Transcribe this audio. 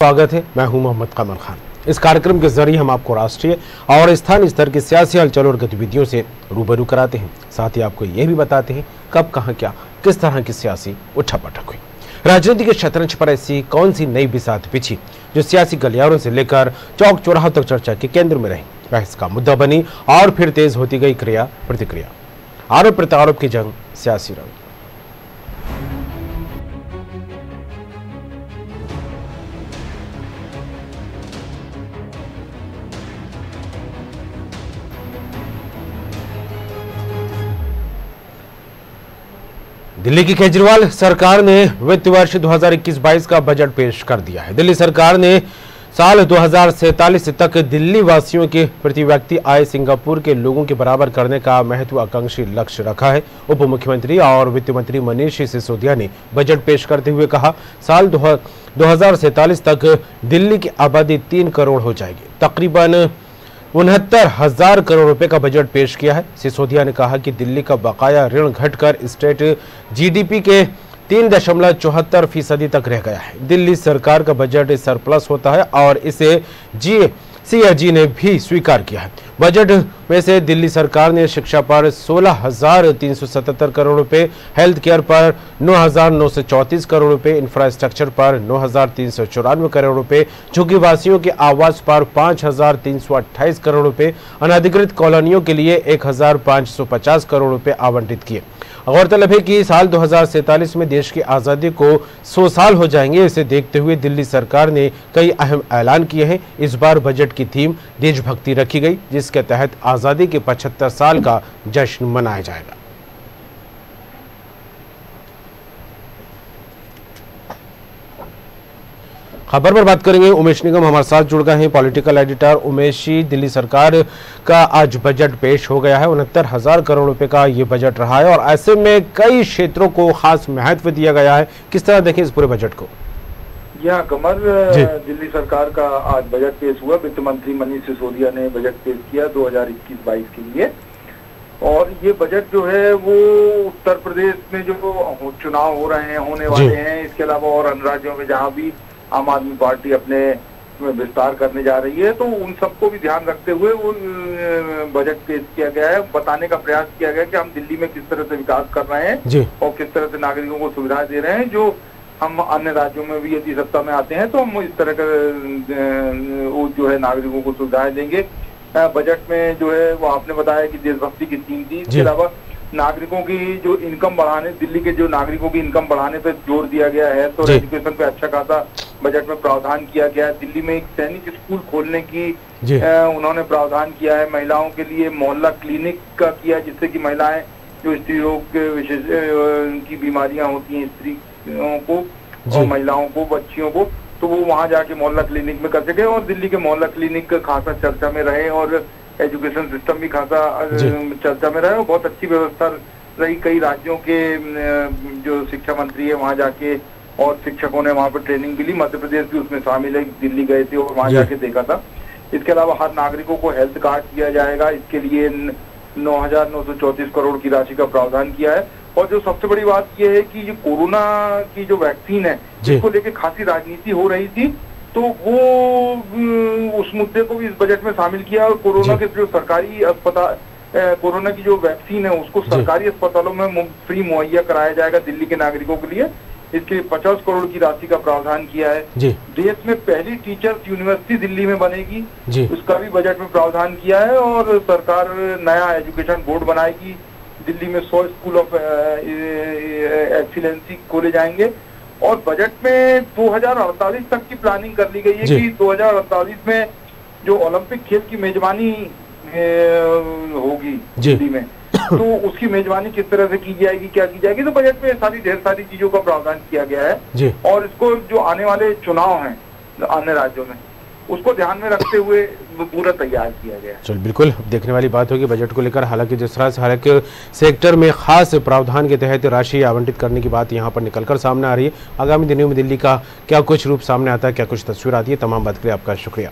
स्वागत है। मैं हूं मोहम्मद कमर खान। इस कार्यक्रम के जरिए हम आपको राष्ट्रीय और स्थानीय स्तर की सियासी हलचल और गतिविधियों से रूबरू कराते हैं। साथ ही आपको यह भी बताते हैं कब कहां क्या किस तरह की सियासी उठापटक हुई। राजनीति के शतरंज पर ऐसी कौन सी नई बिसात बिछी जो सियासी गलियारों से लेकर चौक चौराहों तक चर्चा के केंद्र में रही, बहस का मुद्दा बनी और फिर तेज होती गई क्रिया प्रतिक्रिया, आरोप प्रत्यारोप की जंग, सियासी रंग। दिल्ली की केजरीवाल सरकार ने वित्त वर्ष 2021-22 का बजट पेश कर दिया है। दिल्ली सरकार ने साल 2047 तक दिल्ली वासियों की प्रति व्यक्ति आय सिंगापुर के लोगों के बराबर करने का महत्वाकांक्षी लक्ष्य रखा है। उप मुख्यमंत्री और वित्त मंत्री मनीष सिसोदिया ने बजट पेश करते हुए कहा, साल 2047 तक दिल्ली की आबादी 3 करोड़ हो जाएगी। तकरीबन 69,000 करोड़ रुपए का बजट पेश किया है। सिसोदिया ने कहा कि दिल्ली का बकाया ऋण घटकर स्टेट जीडीपी के 3.74% तक रह गया है। दिल्ली सरकार का बजट सरप्लस होता है और इसे सीएजी ने भी स्वीकार किया है। बजट में से दिल्ली सरकार ने शिक्षा पर 16,377 करोड़ रुपए, हेल्थ केयर पर 9,934 करोड़ रुपए, इंफ्रास्ट्रक्चर पर 9,394 करोड़ रुपए, झुग्गीवासियों के आवास पर 5,328 करोड़ रुपए, अनधिकृत कॉलोनियों के लिए 1,550 करोड़ रुपए आवंटित किए। गौरतलब है कि साल 2047 में देश की आज़ादी को 100 साल हो जाएंगे। इसे देखते हुए दिल्ली सरकार ने कई अहम ऐलान किए हैं। इस बार बजट की थीम देशभक्ति रखी गई, जिसके तहत आज़ादी के 75 साल का जश्न मनाया जाएगा। खबर पर बात करेंगे। उमेश निगम हमारे साथ जुड़ गए हैं, पॉलिटिकल एडिटर। उमेश जी, दिल्ली सरकार का आज बजट पेश हो गया है। 69,000 करोड़ रुपए का ये बजट रहा है और ऐसे में कई क्षेत्रों को खास महत्व दिया गया है। किस तरह देखें इस पूरे बजट को? यहाँ कमर, दिल्ली सरकार का आज बजट पेश हुआ। वित्त मंत्री मनीष सिसोदिया ने बजट पेश किया 2021-22 के लिए। और ये बजट जो है वो उत्तर प्रदेश में जो चुनाव हो रहे हैं, होने वाले हैं, इसके अलावा और अन्य राज्यों में जहाँ भी आम आदमी पार्टी अपने विस्तार करने जा रही है, तो उन सबको भी ध्यान रखते हुए वो बजट पेश किया गया है। बताने का प्रयास किया गया कि हम दिल्ली में किस तरह से विकास कर रहे हैं और किस तरह से नागरिकों को सुविधाएं दे रहे हैं, जो हम अन्य राज्यों में भी यदि सत्ता में आते हैं तो हम इस तरह का जो है नागरिकों को सुविधाएं देंगे। बजट में जो है वो आपने बताया कि देशभक्ति की थीम थी। इसके अलावा नागरिकों की जो इनकम बढ़ाने, दिल्ली के जो नागरिकों की इनकम बढ़ाने पे जोर दिया गया है। तो एजुकेशन पे अच्छा खासा बजट में प्रावधान किया गया है। दिल्ली में एक सैनिक स्कूल खोलने की उन्होंने प्रावधान किया है। महिलाओं के लिए मोहल्ला क्लिनिक का किया, जिससे कि महिलाएं जो स्त्री रोग के विशेष की बीमारियां होती हैं स्त्रियों को और महिलाओं को, बच्चियों को, तो वो वहां जाके मोहल्ला क्लिनिक में कर सके। और दिल्ली के मोहल्ला क्लिनिक खासा चर्चा में रहे और एजुकेशन सिस्टम भी खासा चर्चा में रहे और बहुत अच्छी व्यवस्था रही। कई राज्यों के जो शिक्षा मंत्री है वहां जाके और शिक्षकों ने वहां पर ट्रेनिंग भी ली। मध्य प्रदेश भी उसमें शामिल है, दिल्ली गए थे और वहां जाके देखा था। इसके अलावा हर नागरिकों को हेल्थ कार्ड दिया जाएगा। इसके लिए 9,934 करोड़ की राशि का प्रावधान किया है। और जो सबसे बड़ी बात यह है कि जो कोरोना की जो वैक्सीन है, जिसको लेके खासी राजनीति हो रही थी, तो वो उस मुद्दे को भी इस बजट में शामिल किया। और कोरोना के जो सरकारी अस्पताल, कोरोना की जो वैक्सीन है उसको सरकारी अस्पतालों में फ्री मुहैया कराया जाएगा दिल्ली के नागरिकों के लिए। इसके 50 करोड़ की राशि का प्रावधान किया है। देश में पहली टीचर्स यूनिवर्सिटी दिल्ली में बनेगी, उसका भी बजट में प्रावधान किया है। और सरकार नया एजुकेशन बोर्ड बनाएगी। दिल्ली में 100 स्कूल ऑफ एक्सीलेंसी खोले जाएंगे। और बजट में 2048 तक की प्लानिंग कर ली गई है कि 2048 में जो ओलंपिक खेल की मेजबानी होगी दिल्ली में, तो उसकी मेजबानी किस तरह से की जाएगी, क्या की जाएगी। तो बजट में ढेर सारी चीजों का प्रावधान किया गया है। और इसको जो आने वाले चुनाव हैं अन्य राज्यों में, उसको ध्यान में रखते हुए पूरा तैयार किया गया। चल, बिल्कुल देखने वाली बात होगी बजट को लेकर। हालांकि जिस तरह से हालांकि सेक्टर में खास प्रावधान के तहत राशि आवंटित करने की बात यहां पर निकलकर सामने आ रही है। आगामी दिनों में दिल्ली का क्या कुछ रूप सामने आता है, क्या कुछ तस्वीर आती है, तमाम बात के लिए आपका शुक्रिया।